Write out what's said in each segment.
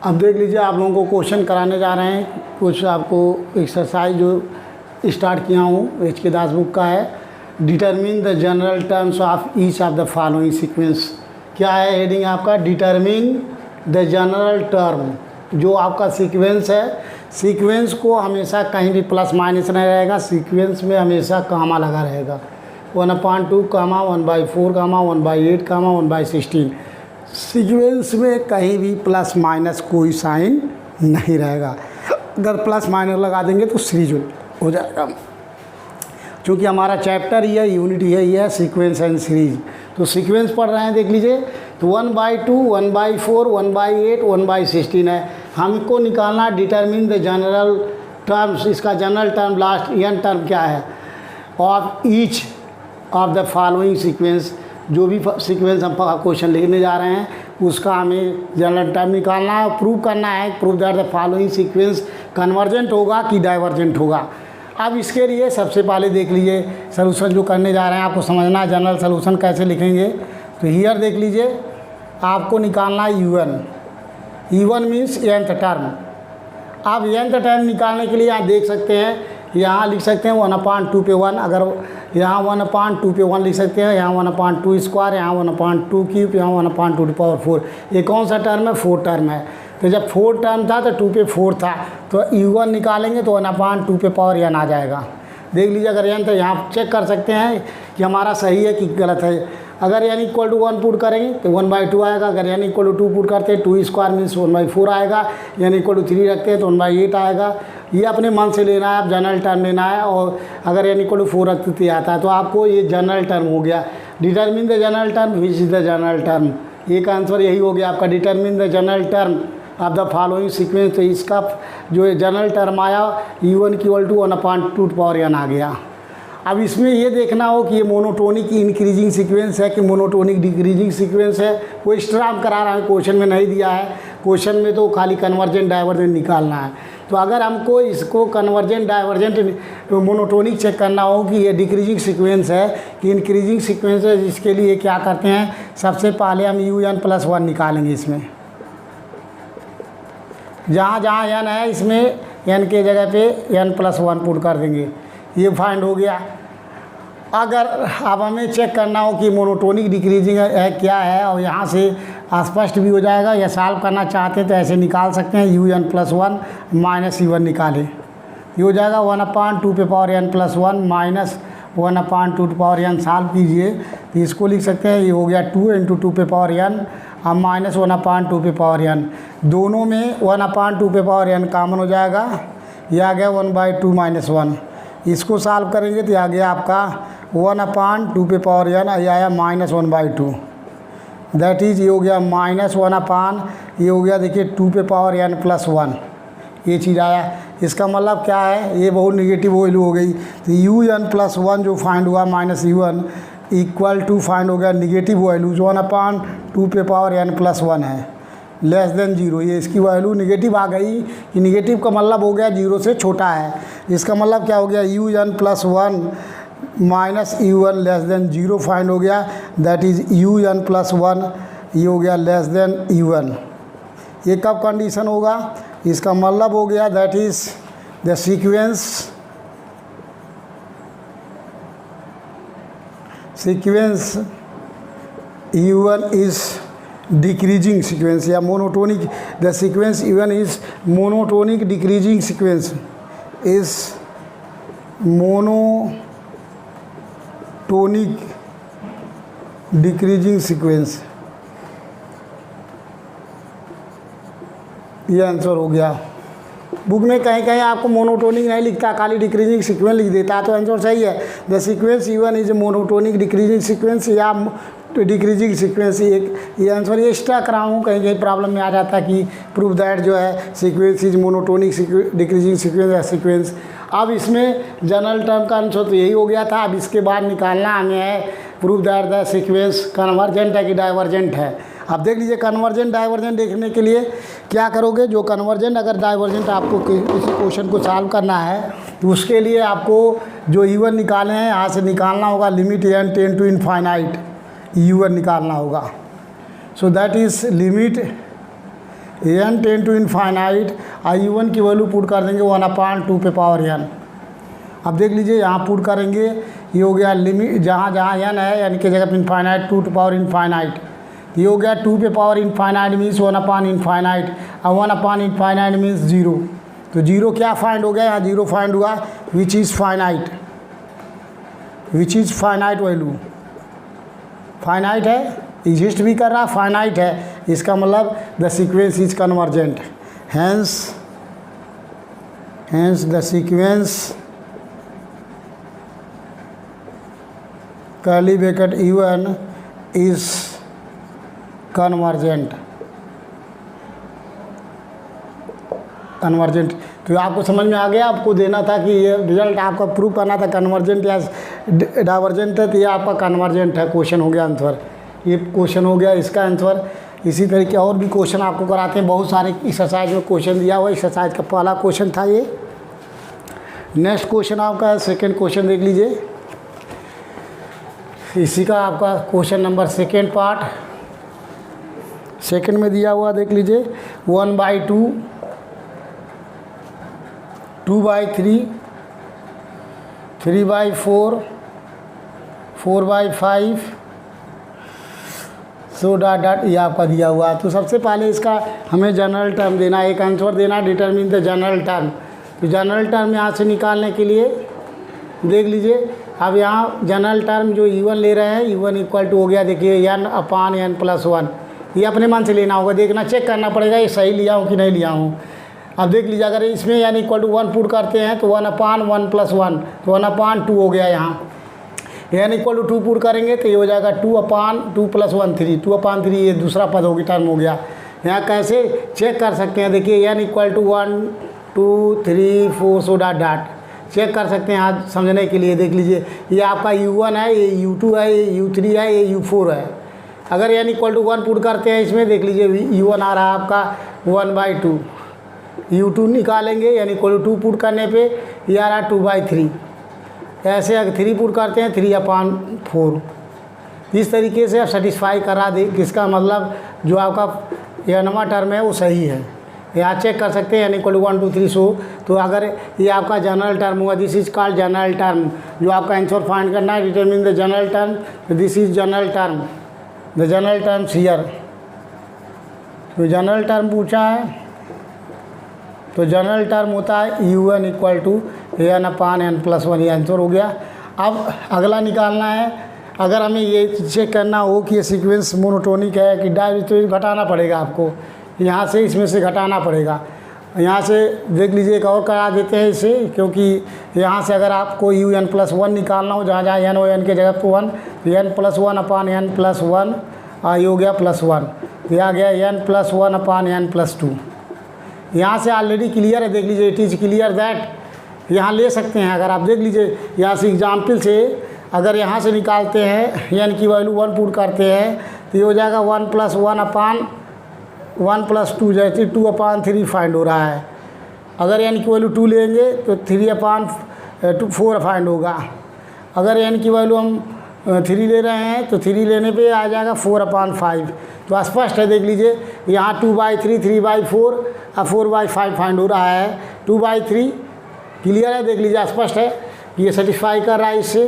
अब देख लीजिए, आप लोगों को क्वेश्चन कराने जा रहे हैं। कुछ आपको एक्सरसाइज जो स्टार्ट किया हूँ एच के दास बुक का है। Determine the general terms of each of the following sequence. क्या है हेडिंग आपका? Determine the general term. जो आपका सीक्वेंस है, सीक्वेंस को हमेशा कहीं भी प्लस माइनस नहीं रहेगा, सीक्वेंस में हमेशा कामा लगा रहेगा। 1/2 कामा 1/4 कामा 1/8 कामा 1/16। सीक्वेंस में कहीं भी प्लस माइनस कोई साइन नहीं रहेगा। अगर प्लस माइनस लगा देंगे तो सीरीज हो जाएगा। क्योंकि हमारा चैप्टर ही है, यूनिट ही है सीक्वेंस एंड सीरीज। तो सीक्वेंस पढ़ रहे हैं, देख लीजिए। तो 1/2 1/4 1/8 1/16 है। हमको निकालना डिटरमिन द जनरल टर्म्स। इसका general term last N term क्या है of each of the following sequence. जो भी सीक्वेंस हम क्वेश्चन लिखने जा रहे हैं उसका हमें जनरल टर्म निकालना है, प्रूव करना है। Prove that the following sequence convergent होगा कि डाइवर्जेंट होगा। अब इसके लिए सबसे पहले देख लीजिए सलूशन जो करने जा रहे हैं, आपको समझना है जनरल सलूशन कैसे लिखेंगे। तो हियर देख लीजिए, आपको निकालना है U1। U1 means nth term. आप nth टर्म निकालने के लिए यहाँ देख सकते हैं, यहाँ लिख सकते हैं 1/2 पे 1। अगर यहाँ 1/2 पे 1 लिख सकते हैं, यहाँ 1/2 स्क्वायर, यहाँ 1/2 क्यूब, यहाँ 1/2⁴। ये कौन सा टर्म है? 4 टर्म है। तो जब 4 टर्म था तो 2 पे 4 था, तो U1 निकालेंगे तो 1/2 पे पावर n आ जाएगा। देख लीजिए, अगर n तो यहाँ चेक कर सकते हैं कि हमारा सही है कि गलत है। अगर n = 1 पुट करेंगे तो 1/2 आएगा। अगर n = 2 पुट करते हैं, 2 स्क्वायर मीन्स 1/4 आएगा। n = 3 रखते हैं तो 1/8 आएगा। ये अपने मन से लेना है, आप जनरल टर्म लेना है। और अगर n = 4 रखते तो आता है, तो आपको ये जनरल टर्म हो गया। Determine the general term which is the general term. एक आंसर यही हो गया आपका, determine the general term of the following sequence. तो इसका जो जनरल टर्म आया U1 = 1/2 n आ गया। अब इसमें ये देखना हो कि ये मोनोटोनिक इंक्रीजिंग सीक्वेंस है कि मोनोटोनिक डिक्रीजिंग सीक्वेंस है। वो एक्स्ट्रा हम करा रहा है, क्वेश्चन में नहीं दिया है। क्वेश्चन में तो खाली कन्वर्जेंट डाइवर्जेंट निकालना है। तो अगर हमको इसको कन्वर्जेंट डाइवर्जेंट मोनोटोनिक चेक करना हो कि ये डिक्रीजिंग सीक्वेंस है कि इंक्रीजिंग सीक्वेंस है, जिसके लिए क्या करते हैं, सबसे पहले हम UN+1 निकालेंगे। इसमें जहाँ जहाँ n है, इसमें n के जगह पे n+1 पुट कर देंगे। ये फाइंड हो गया। अगर अब हमें चेक करना हो कि मोनोटोनिक डिक्रीजिंग है क्या है, और यहाँ से स्पष्ट भी हो जाएगा, या सॉल्व करना चाहते हैं तो ऐसे निकाल सकते हैं। UN+1 माइनस U1 निकालें, ये हो जाएगा 1/2 पे power n+1 minus 1/2 n। Solve कीजिए तो इसको लिख सकते हैं, ये हो गया 2 × 2 पे पावर n अब माइनस 1/2 पे पावर n। दोनों में 1/2 पे पावर n कॉमन हो जाएगा, ये आ गया 1/2 - 1। इसको सॉल्व करेंगे तो आ गया आपका 1/2 पे पावर n, ये आया -1/2। दैट इज़ ये हो गया -1/, ये हो गया देखिए 2 पे पावर n+1। ये चीज़ आया। इसका मतलब क्या है, ये बहुत निगेटिव वैल्यू हो गई। तो UN+1 जो फाइंड हुआ -U1 = फाइंड हो गया निगेटिव वैल्यू, जो 1/2 पे पावर n+1 है, लेस देन 0। ये इसकी वैल्यू निगेटिव आ गई। कि निगेटिव का मतलब हो गया 0 से छोटा है। इसका मतलब क्या हो गया, UN+1 minus U1 less than 0 find हो गया। दैट इज़ UN+1 ये हो गया लेस देन U1। ये कब कंडीशन होगा, इसका मतलब हो गया that is the sequence U1 is decreasing sequence या monotonic. The sequence U1 is monotonic decreasing sequence, is monotonic decreasing sequence. ये आंसर हो गया। बुक में कहीं कहीं आपको मोनोटोनिक नहीं लिखता, खाली डिक्रीजिंग सीक्वेंस लिख देता है, तो आंसर सही है। The sequence U1 is monotonic decreasing sequence या डिक्रीजिंग सीक्वेंस। ये आंसर ये एक्स्ट्रा कराऊँ, कहीं कहीं प्रॉब्लम में आ जाता है कि प्रूव दैट जो है sequence is monotonic decreasing sequence या सीक्वेंस। अब इसमें जनरल टर्म का आंसर तो यही हो गया था। अब इसके बाद निकालना हमें है prove that the sequence convergent है कि डाइवर्जेंट है। अब देख लीजिए, कन्वर्जेंट डाइवर्जेंट देखने के लिए क्या करोगे, जो कन्वर्जेंट अगर डाइवर्जेंट आपको किसी क्वेश्चन को सॉल्व करना है तो उसके लिए आपको जो U1 निकाले हैं यहाँ से निकालना होगा, limit n tend to infinite U1 निकालना होगा। So that is limit n tend to infinite, u1 की वैल्यू पुट कर देंगे 1/2 पे पावर n। अब देख लीजिए यहाँ पुट करेंगे, ये हो गया लिमिट, जहाँ जहाँ n है n की जगह पे इनफाइनाइट, 2 टू पावर इनफाइनाइट, ये हो गया 2 पे पावर इनफाइनाइट मीन्स 1/, और 1/, मीन्स 0। तो 0 क्या फाइंड हो गया, यहाँ 0 फाइंड हुआ, which is finite, which is finite value, finite है, एग्जिस्ट भी कर रहा, फाइनाइट है, इसका मतलब the sequence is convergent, hence the sequence curly bracket u1 is convergent. तो आपको समझ में आ गया, आपको देना था कि ये रिजल्ट आपका प्रूव करना था कन्वर्जेंट या डाइवर्जेंट है, तो ये आपका कन्वर्जेंट है, क्वेश्चन हो गया आंसर, ये क्वेश्चन हो गया इसका आंसर। इसी तरीके और भी क्वेश्चन आपको कराते हैं, बहुत सारे एक्सरसाइज में क्वेश्चन दिया हुआ, एक्सरसाइज का पहला क्वेश्चन था ये। नेक्स्ट क्वेश्चन आपका सेकंड क्वेश्चन देख लीजिए, इसी का आपका question number second part, second में दिया हुआ देख लीजिए, 1/2, 2/3, 3/4, 4/5, सो डॉट ये आपका दिया हुआ। तो सबसे पहले इसका हमें जनरल टर्म देना, एक आंसर देना, डिटरमिन द जनरल टर्म। तो जनरल टर्म यहाँ से निकालने के लिए देख लीजिए, अब यहाँ जनरल टर्म जो u1 ले रहे हैं, u1 इक्वल टू हो गया, देखिए n/n+1, ये अपने मन से लेना होगा, देखना चेक करना पड़ेगा ये सही लिया हूँ कि नहीं लिया हूँ। अब देख लीजिए, अगर इसमें n इक्वल टू 1 पुट करते हैं तो 1/1+1, तो 1/2 हो गया, यहाँ n इक्वल टू 2 पुट करेंगे तो ये हो जाएगा 2/2 + 1 3, 2/3, ये दूसरा पद होगी, टर्म हो गया। यहाँ कैसे चेक कर सकते हैं, देखिए n equal to 1 2 3 4 so dot check कर सकते हैं आज समझने के लिए। देख लीजिए, ये आपका u1 है, ये u2 है, ये u3 है, ये u4 है। अगर n इक्वल टू 1 पुट करते हैं इसमें, देख लीजिए u1 आ रहा है आपका 1/2, u2 निकालेंगे n इक्वल टू 2 पुट करने पे ये आ रहा 2/3, ऐसे अगर 3 पुट करते हैं 3/4। इस तरीके से आप सेटिस्फाई करा दे, किसका मतलब जो आपका nवां टर्म है वो सही है, यहाँ चेक कर सकते हैं n इक्वल टू 1 2 3 सो। तो अगर ये आपका जनरल टर्म हुआ, this is called general term, जो आपका आंसर फाइंड करना है, determine the general term, this is general term, the general terms here. तो जनरल टर्म पूछा है, तो जनरल टर्म होता है u1 इक्वल टू n/n+1, ये आंसर हो गया। अब अगला निकालना है, अगर हमें ये चेक करना हो कि ये सीक्वेंस मोनोटोनिक है कि डायटोनिक, घटाना पड़ेगा आपको, यहाँ से इसमें से घटाना पड़ेगा। यहाँ से देख लीजिए, एक और करा देते हैं इसे, क्योंकि यहाँ से अगर आपको un+1 निकालना हो, जहाँ जहाँ n हो n के जगह पर 1, तो n+1/n+1, ये हो गया +1, ये आ गया n+1/n+2। यहाँ से ऑलरेडी क्लियर है, देख लीजिए, इट इज़ क्लियर दैट यहाँ ले सकते हैं। अगर आप देख लीजिए यहाँ से एग्जाम्पल से, अगर यहाँ से निकालते हैं n की वैल्यू 1 पुट करते हैं तो ये हो जाएगा 1+1/1+2, जैसे 2/3 फाइंड हो रहा है। अगर n की वैल्यू 2 लेंगे तो 3/4 फाइंड होगा। अगर n की वैल्यू हम 3 ले रहे हैं तो 3 लेने पे आ जाएगा 4/5। तो स्पष्ट है, देख लीजिए यहाँ 2/3, 3/4 और 4/5 फाइंड हो रहा है। 2/3 क्लियर है, देख लीजिए स्पष्ट है कि ये सेटिस्फाई कर रहा है इससे।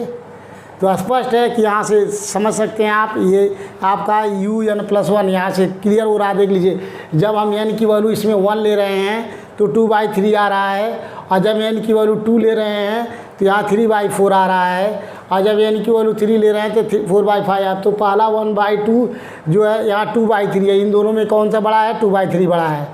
तो स्पष्ट है कि यहाँ से समझ सकते हैं आप, ये आपका un+1 यहाँ से क्लियर हो रहा है। देख लीजिए, जब हम n की वैल्यू इसमें 1 ले रहे हैं तो 2/3 आ रहा है, और जब n की वैल्यू 2 ले रहे हैं तो यहाँ 3/4 आ रहा है, और जब n की वैल्यू 3 ले रहे हैं तो 4/5 है। तो पहला 1/2 जो है यहाँ 2/3 है, इन दोनों में कौन सा बड़ा है, 2/3 बड़ा है।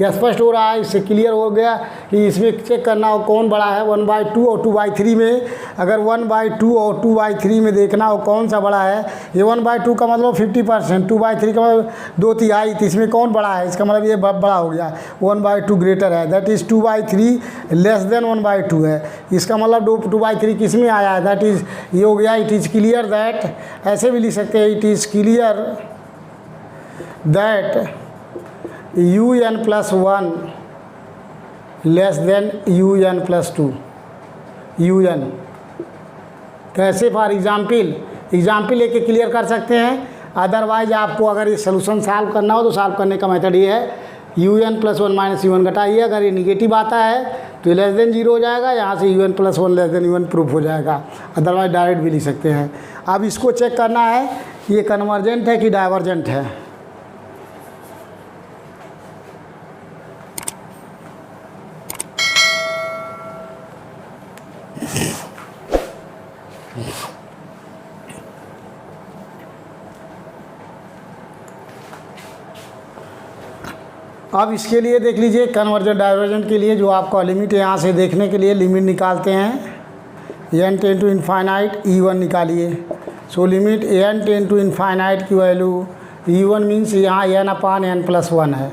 यह स्पष्ट हो रहा है, इससे क्लियर हो गया कि इसमें चेक करना हो कौन बड़ा है, 1/2 और 2/3 में। अगर 1/2 और 2/3 में देखना हो कौन सा बड़ा है, ये 1/2 का मतलब 50%, 2/3 का मतलब 2/3, तो इसमें कौन बड़ा है, इसका मतलब ये बड़ा हो गया, 1/2 ग्रेटर है, दैट इज़ 2/3 लेस देन 1/2 है। इसका मतलब 2/3 किस में आया है, दैट इज़ ये हो गया, इट इज़ क्लियर दैट, ऐसे भी लिख सकते हैं, it is clear that un+1 less than un+2। un कैसे, फॉर एग्जाम्पल लेके क्लियर कर सकते हैं। अदरवाइज आपको अगर ये सोल्यूशन सॉल्व करना हो तो सॉल्व करने का मेथड ये है, U N plus one minus U one घटाइए, अगर ये निगेटिव आता है तो लेस देन जीरो हो जाएगा, यहाँ से U N plus one less than U one proof हो जाएगा, अदरवाइज डायरेक्ट भी लिख सकते हैं। अब इसको चेक करना है ये कन्वर्जेंट है कि डाइवर्जेंट है। अब इसके लिए देख लीजिए कन्वर्जेंट डाइवर्जेंट के लिए जो आपका लिमिट है, यहाँ से देखने के लिए लिमिट निकालते हैं, N tend to infinite E one निकालिए। So limit N tend to infinite की वैल्यू ई वन मीन्स यहाँ N upon N plus one है।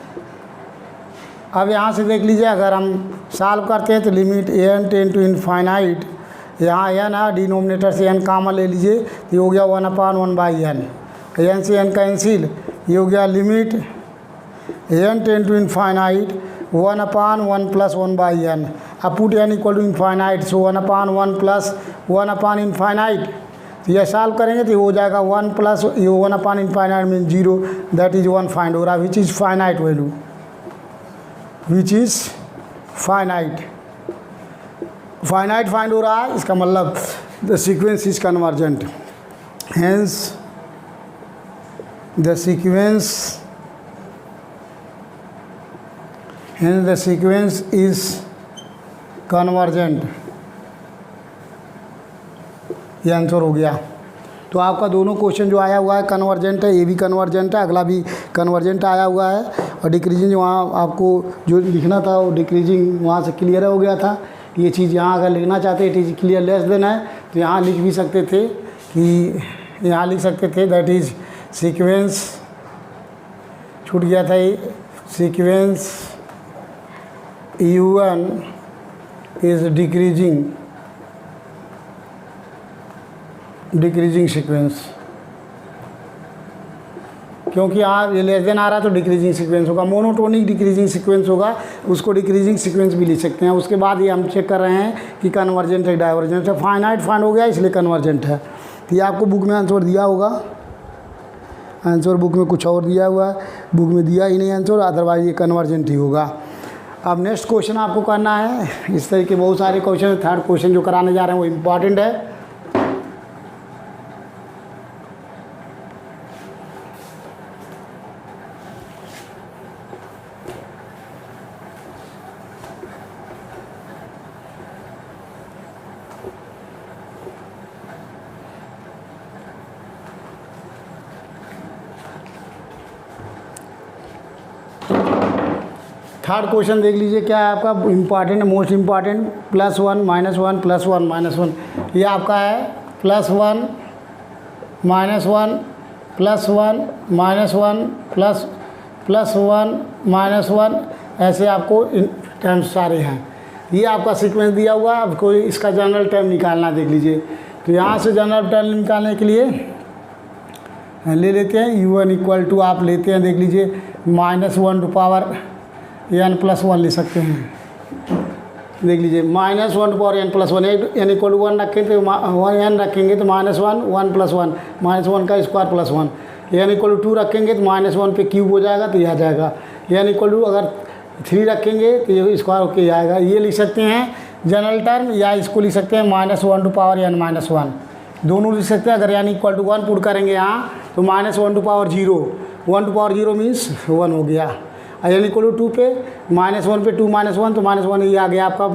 अब यहाँ से देख लीजिए अगर हम सॉल्व करते हैं तो limit N tend to infinite, यहाँ एन है, डिनोमिनेटर से एन कॉमन ले लीजिए तो ये हो गया one upon one by N से एन कैंसिल, ये हो गया limit N tend to infinite one upon one plus one by N. अब put N equal to infinite, so one upon one plus one upon infinite, तो यह solve करेंगे तो हो जाएगा वन प्लस ये one upon infinite mean zero, that is one find हो रहा है विच is finite value, which is finite find हो रहा है। इसका मतलब the sequence is convergent, hence the sequence is convergent, ये आंसर हो गया। तो आपका दोनों क्वेश्चन जो आया हुआ है कन्वर्जेंट है, ये भी कन्वर्जेंट है, अगला भी कन्वर्जेंट आया हुआ है, और डिक्रीजिंग वहाँ आपको जो लिखना था वो डिक्रीजिंग वहाँ से क्लियर हो गया था। ये चीज़ यहाँ अगर लिखना चाहते it is clear less than है तो यहाँ लिख भी सकते थे कि यहाँ लिख सकते थे दैट इज़ सीक्वेंस, छूट गया था ये, sequence U1 is decreasing sequence, क्योंकि यहाँ ये लेस देन आ रहा है तो डिक्रीजिंग सीक्वेंस होगा, मोनोटोनिक डिक्रीजिंग सीक्वेंस होगा, उसको डिक्रीजिंग सीक्वेंस भी लिख सकते हैं। उसके बाद ये हम चेक कर रहे हैं कि कन्वर्जेंट है डाइवर्जेंट है, फाइनाइट फाइंड हो गया इसलिए कन्वर्जेंट है। तो ये आपको बुक में आंसर दिया होगा, आंसर बुक में कुछ और दिया हुआ है, बुक में दिया ही नहीं आंसर, अदरवाइज ये कन्वर्जेंट ही होगा। अब नेक्स्ट क्वेश्चन आपको करना है, इस तरह के बहुत सारे क्वेश्चन, थर्ड क्वेश्चन जो कराने जा रहे हैं वो इम्पॉर्टेंट है। थर्ड क्वेश्चन देख लीजिए क्या है आपका important, most important, plus one minus one plus one minus one, ये आपका है plus one minus one plus one minus one plus one minus one, ऐसे आपको टर्म्स सारे हैं। ये आपका सीक्वेंस दिया हुआ है, आपको इसका जनरल टर्म निकालना देख लीजिए। तो यहाँ से जनरल टर्म निकालने के लिए ले लेते हैं u1 इक्वल टू आप लेते हैं देख लीजिए minus one to power N plus one ले सकते हैं, देख लीजिए minus one to power N plus one, N equal to one रखेंगे तो एन रखेंगे तो minus one one plus one, minus one का square plus one, N equal to two रखेंगे तो माइनस वन पे क्यूब हो जाएगा तो यह आ जाएगा, एन इक्वल टू अगर थ्री रखेंगे तो ये स्क्वायर होके आएगा। ये लिख सकते हैं जनरल टर्म, या इसको लिख सकते हैं minus one to power N minus one, दोनों लिख सकते हैं। अगर N equal to one put करेंगे यहाँ तो minus one to power zero, one to power zero means one हो गया, एन इक्वल टू टू पे माइनस वन पे टू माइनस वन तो माइनस वन ये आ गया आपका,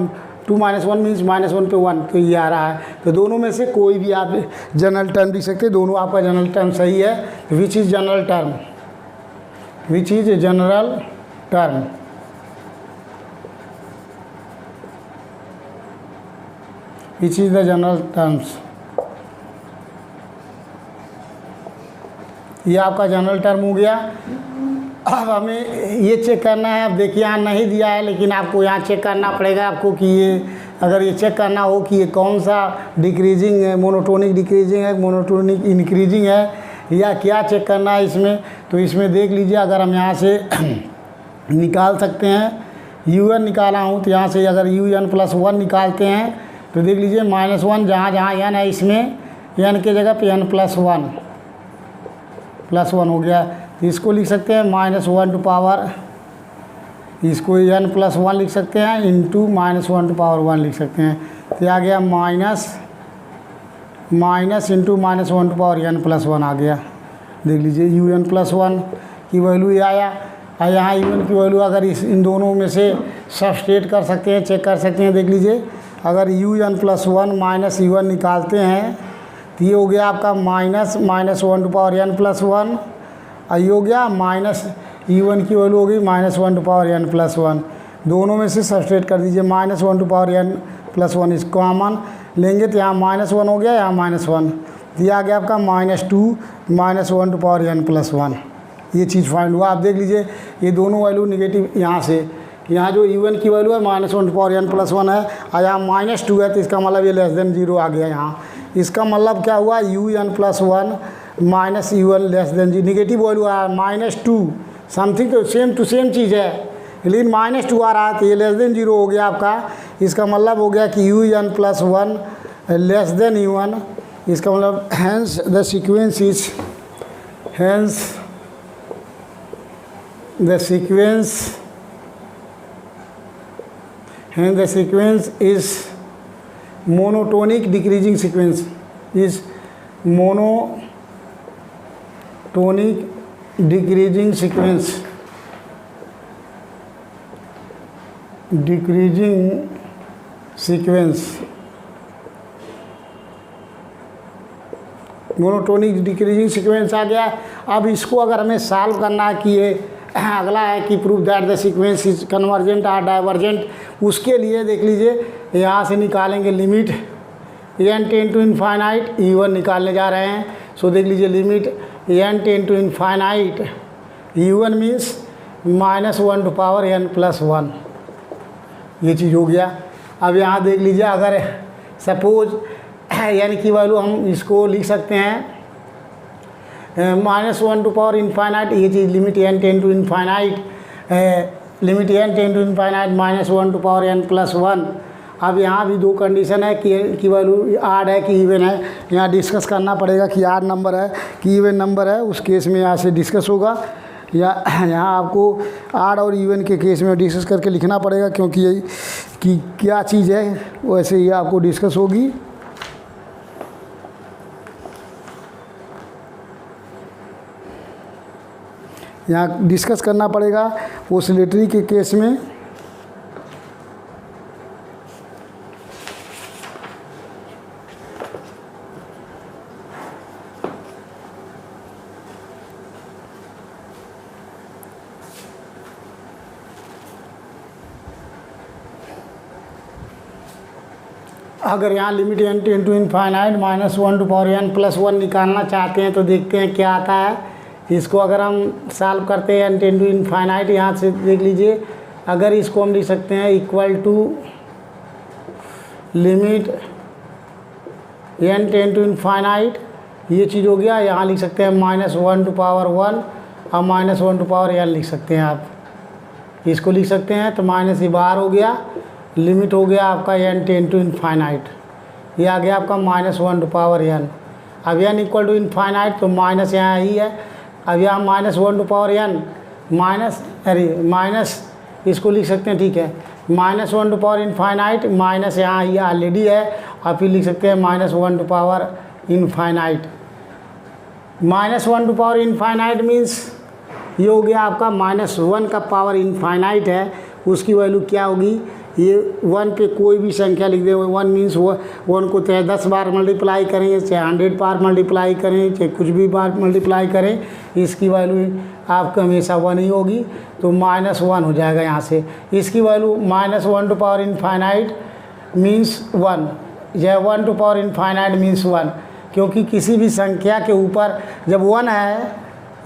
two minus one means minus one पे वन, तो ये आ रहा है। तो दोनों में से कोई भी आप जनरल टर्म लिख सकते हैं, दोनों आपका जनरल टर्म सही है। Which is general term, which is general term, which is the general terms, ये आपका जनरल टर्म हो गया। अब हमें ये चेक करना है, अब देखिए यहाँ नहीं दिया है लेकिन आपको यहाँ चेक करना पड़ेगा आपको कि ये अगर ये चेक करना हो कि ये कौन सा डिक्रीजिंग है, मोनोटोनिक डिक्रीजिंग है, मोनोटोनिक इंक्रीजिंग है, या क्या चेक करना है इसमें। तो इसमें देख लीजिए अगर हम यहाँ से निकाल सकते हैं, un निकाला हूँ तो यहाँ से अगर un प्लस वन निकालते हैं तो देख लीजिए माइनस वन जहाँ जहाँ n है इसमें n के जगह पे n प्लस वन हो गया। तो इसको लिख सकते हैं माइनस वन टू पावर इसको n+1 लिख सकते हैं इंटू -1 लिख सकते हैं। तो आ गया माइनस इंटू -1 आ गया। देख लीजिए un+1 की वैल्यू ये आया। और यहाँ un की वैल्यू अगर इन दोनों में से सब्सट्रेट कर सकते हैं, चेक कर सकते हैं। देख लीजिए अगर un+1 माइनस u1 निकालते हैं तो ये हो गया आपका -1/n+1 और ये हो गया माइनस u1 की वैल्यू हो गई -1/n+1। दोनों में से सब्सट्रेट कर दीजिए -1/n+1 इस कॉमन लेंगे तो यहाँ -1 हो गया, यहाँ -1 तो ये आ गया आपका -2 -1/n+1। ये चीज़ फाइंड हुआ। आप देख लीजिए ये दोनों वैल्यू निगेटिव यहाँ से, यहाँ जो u1 की वैल्यू है -1/n+1 है और यहाँ -2 है, तो इसका मतलब ये <0 आ गया यहाँ। इसका मतलब क्या हुआ un+1 minus u1 <0। Negative value आया -2 समथिंग, तो सेम टू सेम चीज़ है लेकिन -2 आ रहा है तो ये <0 हो गया आपका। इसका मतलब हो गया कि un+1 u1। इसका मतलब hence the sequence is monotonic decreasing sequence is monotonic decreasing sequence monotonic decreasing sequence आ गया। अब इसको अगर हमें सॉल्व करना है कि ये अगला है कि prove that the sequence is convergent और डाइवर्जेंट, उसके लिए देख लीजिए यहाँ से निकालेंगे limit n tend to infinite u1 निकालने जा रहे हैं। सो देख लीजिए limit n tend to infinite u1 means -1/n+1, ये चीज़ हो गया। अब यहाँ देख लीजिए अगर सपोज n की वैल्यू हम इसको लिख सकते हैं -1/∞, ये चीज़ limit n tend to infinite -1/n+1। अब यहाँ भी दो कंडीशन है कि n की वैल्यू आड है कि इवन है। यहाँ डिस्कस करना पड़ेगा कि आड नंबर है कि इवन नंबर है, उस केस में यहाँ से डिस्कस होगा। या यहाँ आपको आड और इवन के केस में डिस्कस करके लिखना पड़ेगा, क्योंकि यही कि क्या चीज़ है वैसे ही आपको डिस्कस होगी। यहाँ डिस्कस करना पड़ेगा ओसिलेटरी के केस में। अगर यहाँ limit n tend to infinite -1/n+1 निकालना चाहते हैं तो देखते हैं क्या आता है। इसको अगर हम सॉल्व करते हैं n टेंड टू इनफाइनाइट, यहाँ से देख लीजिए अगर इसको हम लिख सकते हैं equal to limit n tend to infinite, ये चीज़ हो गया। यहाँ लिख सकते हैं -1/1 और -1/n लिख सकते हैं आप, इसको लिख सकते हैं। तो माइनस ये बाहर हो गया, लिमिट हो गया आपका n टेंड टू इनफाइनाइट, ये आ गया आपका -1/n। अब n इक्वल टू इनफाइनाइट तो माइनस यहाँ ही है। अब यहाँ -1/n माइनस इसको लिख सकते हैं, ठीक है, -1/∞ माइनस यहाँ ये ऑलरेडी है और फिर लिख सकते हैं -1/∞। -1/∞ मीन्स ये हो गया आपका -1 का पावर इनफाइनाइट है, उसकी वैल्यू क्या होगी, ये 1 पे कोई भी संख्या लिख दें। 1 मीन्स 1 को चाहे 10 बार मल्टीप्लाई करें, चाहे 100 बार मल्टीप्लाई करें, चाहे कुछ भी बार मल्टीप्लाई करें, इसकी वैल्यू आपको हमेशा 1 ही होगी। तो -1 हो जाएगा यहाँ से। इसकी वैल्यू -1/∞ मीन्स 1, या 1/∞ मीन्स 1, क्योंकि किसी भी संख्या के ऊपर जब 1 है,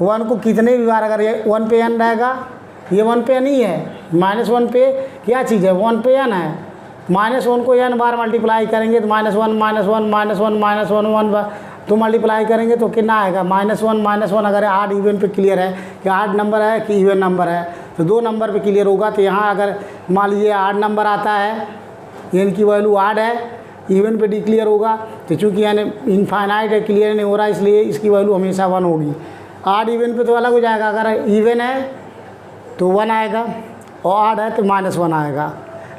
1 को कितने भी बार अगर ये 1 पे n रहेगा, ये 1 पे n ही है। -1 पे क्या चीज़ है, 1 पे n है। -1 को n बार मल्टीप्लाई करेंगे तो -1 तो मल्टीप्लाई करेंगे तो कितना आएगा, -1 अगर आड इवन पे क्लियर है कि आड नंबर है कि इवन नंबर है, तो 2 नंबर पे क्लियर होगा। तो यहाँ अगर मान लीजिए आड नंबर आता है, n की वैल्यू आड है, इवन पे डिक्लियर होगा। तो चूँकि यानी इनफाइनाइट है, क्लियर नहीं हो रहा, इसलिए इसकी वैल्यू हमेशा 1 होगी। आड इवन पे तो अलग हो जाएगा, अगर इवन है तो 1 आएगा और आड है तो -1 आएगा,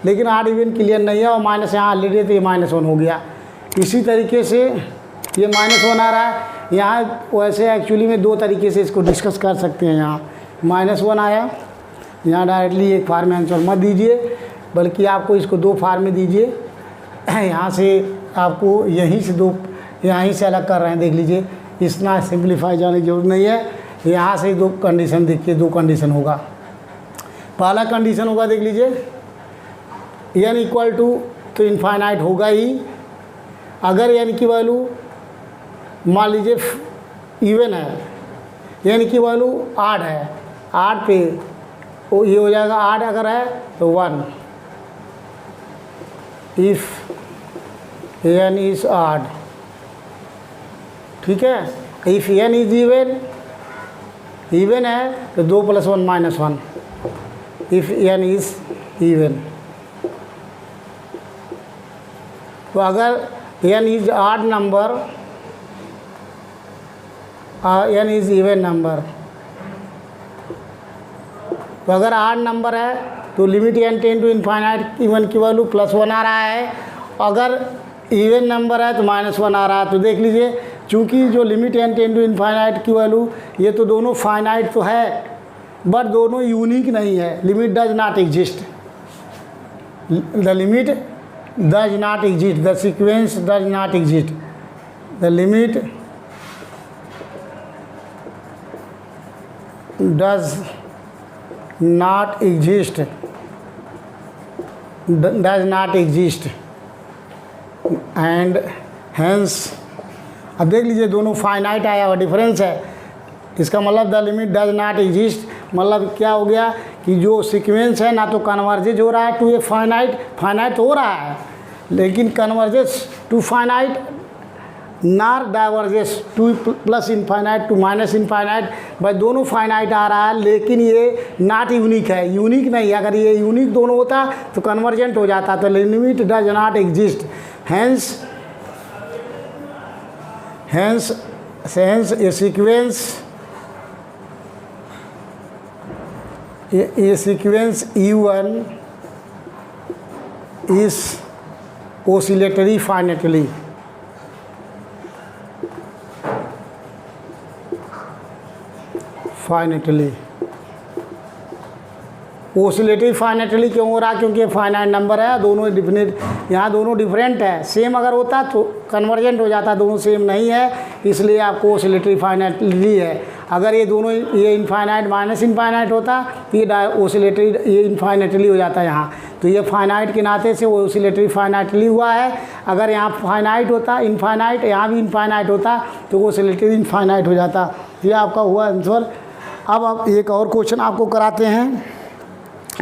लेकिन आड इवन क्लियर नहीं है और माइनस यहाँ ऑलरेडी है तो ये -1 हो गया। इसी तरीके से ये -1 आ रहा है यहाँ। वैसे एक्चुअली में 2 तरीके से इसको डिस्कस कर सकते हैं। यहाँ -1 आया, यहाँ डायरेक्टली एक फार्म में आंसर मत दीजिए, बल्कि आपको इसको 2 फार्म में दीजिए। यहाँ से आपको यहीं से अलग कर रहे हैं, देख लीजिए, इतना सिंप्लीफाई जाने की जरूरत नहीं है। यहाँ से 2 कंडीशन देखिए, 2 कंडीशन होगा। पहला कंडीशन होगा, देख लीजिए, n इक्वल टू तो इनफाइनाइट होगा ही। अगर n की वैल्यू मान लीजिए इवन है, n की वैल्यू आड है, आड पे ये हो जाएगा, आड अगर है तो 1। इफ़ n इज आड, ठीक है। इफ़ n इज इवन है तो 2 + 1 -1। इफ़ n इज इवन, तो अगर n is odd number, n is even number, तो अगर आड नंबर है तो limit n tend to infinite even की वैल्यू +1 आ रहा है। अगर इवन नंबर है तो -1 आ रहा है। तो देख लीजिए, चूँकि जो limit n tend to infinite की वैल्यू, ये तो दोनों फाइनाइट तो है बट दोनों यूनिक नहीं है। Limit does not exist, the limit does not exist, the sequence does not exist, the limit does not exist, does not exist and hence. अब देख लीजिए, दोनों फाइनाइट आया और डिफरेंस है। इसका मतलब the limit does not exist, मतलब क्या हो गया कि जो सीक्वेंस है ना तो कन्वर्जेज हो रहा है टू ए फाइनाइट हो रहा है, लेकिन converges to finite nor diverges to plus infinite to minus infinite. भाई दोनों फाइनाइट आ रहा है, लेकिन ये नॉट यूनिक है, यूनिक नहीं है। अगर ये यूनिक दोनों होता तो कन्वर्जेंट हो जाता, तो limit does not exist. Hence ये sequence E1 is oscillatory finitely. Oscillatory finitely क्यों हो रहा है? क्योंकि फाइनाइट नंबर है, दोनों डिफिनेट, यहाँ दोनों डिफरेंट है। सेम अगर होता तो कन्वर्जेंट हो जाता, दोनों सेम नहीं है, इसलिए आपको ओसिलेटरी फाइनेटली है। अगर ये दोनों, ये इनफाइनाइट माइनस इनफाइनाइट होता तो ये ओसिलेटरी, ये इनफाइनेटली हो जाता यहाँ। तो ये फाइनाइट के नाते से वो ओसिलेटरी फाइनाइटली हुआ है। अगर यहाँ फाइनाइट होता इनफाइनाइट, यहाँ भी इनफाइनाइट होता तो ओसिलेटरी इनफाइनाइट हो जाता। ये आपका हुआ आंसर। अब आप एक और क्वेश्चन आपको कराते हैं,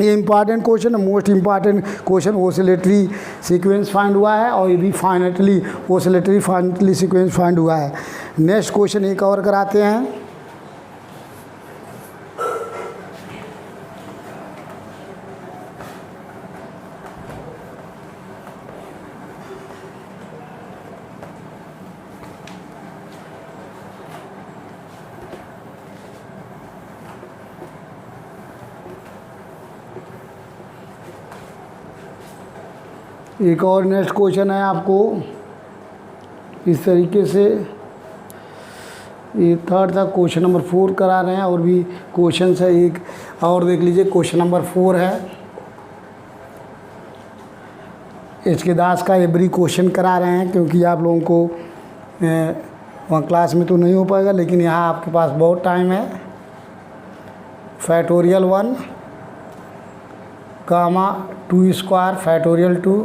ये इम्पॉर्टेंट क्वेश्चन है, most important question. Oscillatory sequence find हुआ है और ये भी फाइनेटली ओसिलेटरी फाइनेटली सीक्वेंस फाइंड हुआ है। नेक्स्ट क्वेश्चन एक और कराते हैं। एक और नेक्स्ट क्वेश्चन है आपको इस तरीके से, ये थर्ड था, क्वेश्चन नंबर 4 करा रहे हैं और भी क्वेश्चन है एक और देख लीजिए। क्वेश्चन नंबर 4 है, HK दास का एवरी क्वेश्चन करा रहे हैं, क्योंकि आप लोगों को वहाँ क्लास में तो नहीं हो पाएगा, लेकिन यहाँ आपके पास बहुत टाइम है। फैक्टोरियल 1 कामा 2 स्क्वायर फैक्टोरियल 2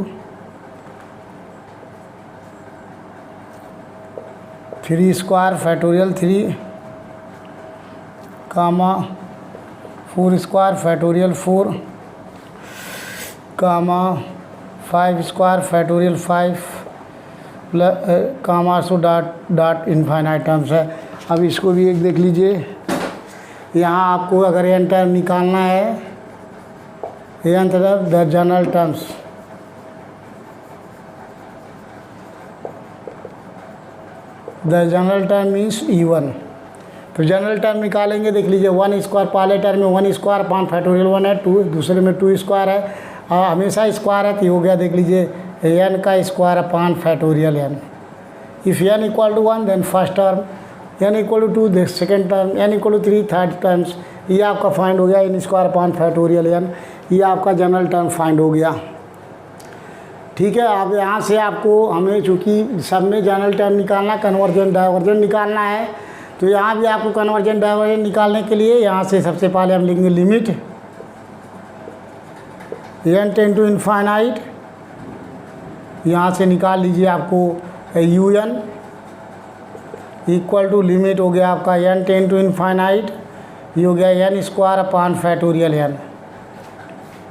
3 स्क्वायर फैक्टोरियल 3 कामा 4 स्क्वायर फैक्टोरियल 4 कामा 5 स्क्वायर फैक्टोरियल 5 प्लस कामा सो डॉट इनफाइनाइट टर्म्स है। अब इसको भी एक देख लीजिए। यहाँ आपको अगर एन टर्म निकालना है, एन तरफ the general terms, the general term means E1, तो जनरल टर्म निकालेंगे, देख लीजिए 1 स्क्वायर, पहले टर्म में 1 स्क्वायर अपान फैक्टोरियल 1 है, 2 दूसरे में 2 स्क्वायर है, हमेशा स्क्वायर है, तो ये हो गया देख लीजिए n का square upon factorial n। If n equal to 1 then first term, n equal to 2 second term, n equal to 3 third terms. ये आपका फाइंड हो गया n square upon factorial n, ये आपका जनरल टर्म फाइंड हो गया। ठीक है, अब यहाँ से आपको हमें चूँकि सब में जनरल टर्म निकालना, कन्वर्जेंट डाइवर्जेंट निकालना है, तो यहाँ भी आपको कन्वर्जेंट डाइवर्जेंट निकालने के लिए यहाँ से सबसे पहले हम लिखेंगे limit n tend to infinite, यहाँ से निकाल लीजिए आपको un इक्वल टू लिमिट हो गया आपका n टेंड टू इनफाइनाइट, ये हो गया n square upon factorial n।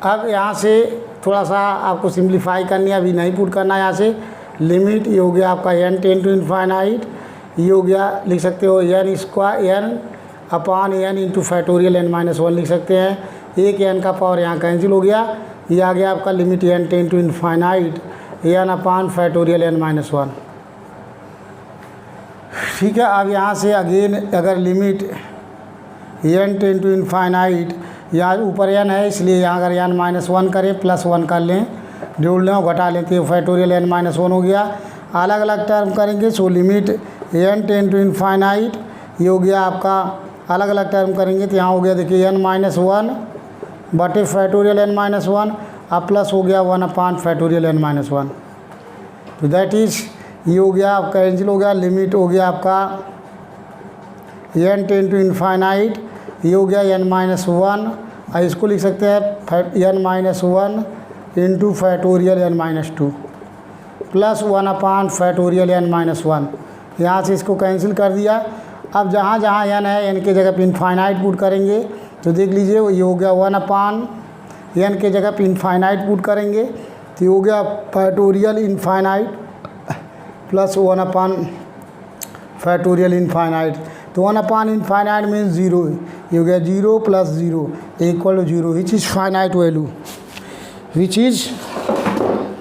अब यहाँ से थोड़ा सा आपको सिंप्लीफाई करनी है, अभी नहीं पुट करना है। यहाँ से लिमिट ये हो गया आपका n टेंड टू इनफाइनाइट, ये हो गया लिख सकते हो n स्क्वायर n अपान n into factorial n minus 1 लिख सकते हैं। एक n का पावर यहाँ कैंसिल हो गया, ये आ गया आपका limit n tend to infinite n upon factorial n minus 1। ठीक है, अब यहाँ से अगेन अगर limit n tend to infinite, यहाँ ऊपर n है इसलिए यहाँ अगर n माइनस 1 करें प्लस 1 कर लें, जोड़ लें और घटा लेते हैं, फैक्टोरियल n माइनस 1 हो गया। अलग अलग टर्म करेंगे, so limit n tend to infinite, ये हो गया आपका अलग अलग टर्म करेंगे तो यहाँ हो गया देखिए n माइनस 1 बटे फैक्टोरियल n माइनस 1, अब प्लस हो गया 1 अपान फैक्टोरियल n माइनस 1। तो दैट इज़ ये हो गया आपका कैंसिल हो गया, लिमिट हो गया आपका n टेंड टू इनफाइनाइट, ये हो गया n माइनस 1, और इसको लिख सकते हैं n minus 1 into factorial n minus 2 plus 1 अपान फैक्टोरियल n माइनस 1। यहाँ से इसको कैंसिल कर दिया। अब जहाँ जहाँ n है n के जगह पे इनफाइनाइट पुट करेंगे, तो देख लीजिए ये हो गया 1 अपान n के जगह पे इनफाइनाइट पुट करेंगे, तो ये हो गया फैक्टोरियल इनफाइनाइट प्लस 1 अपान फैक्टोरियल इनफाइनाइट। तो 1 अपान इनफाइनाइट मीन्स 0, ये हो गया 0 plus 0 equal to 0, which is finite value, which is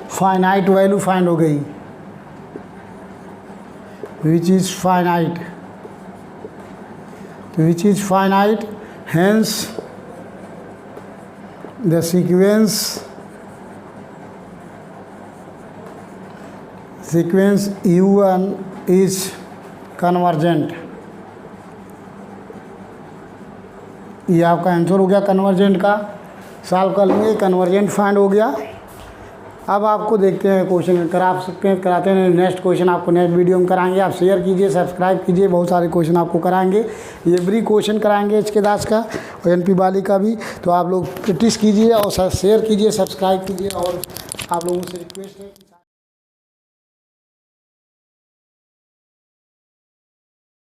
finite value find हो गई, विच इज़ फाइनाइट, तो which is finite, hence the sequence u1 is convergent। ये आपका answer हो गया कन्वर्जेंट का, सॉल्व कर लेंगे, कन्वर्जेंट फाइंड हो गया। अब आपको देखते हैं क्वेश्चन करा सकते हैं, कराते हैं नेक्स्ट क्वेश्चन आपको नेक्स्ट वीडियो में कराएंगे। आप शेयर कीजिए, सब्सक्राइब कीजिए, बहुत सारे क्वेश्चन आपको कराएंगे, एवरी क्वेश्चन कराएंगे एचके दास का और एनपी वाली का भी। तो आप लोग प्रैक्टिस कीजिए और शेयर कीजिए, सब्सक्राइब कीजिए, और आप लोगों से रिक्वेस्ट है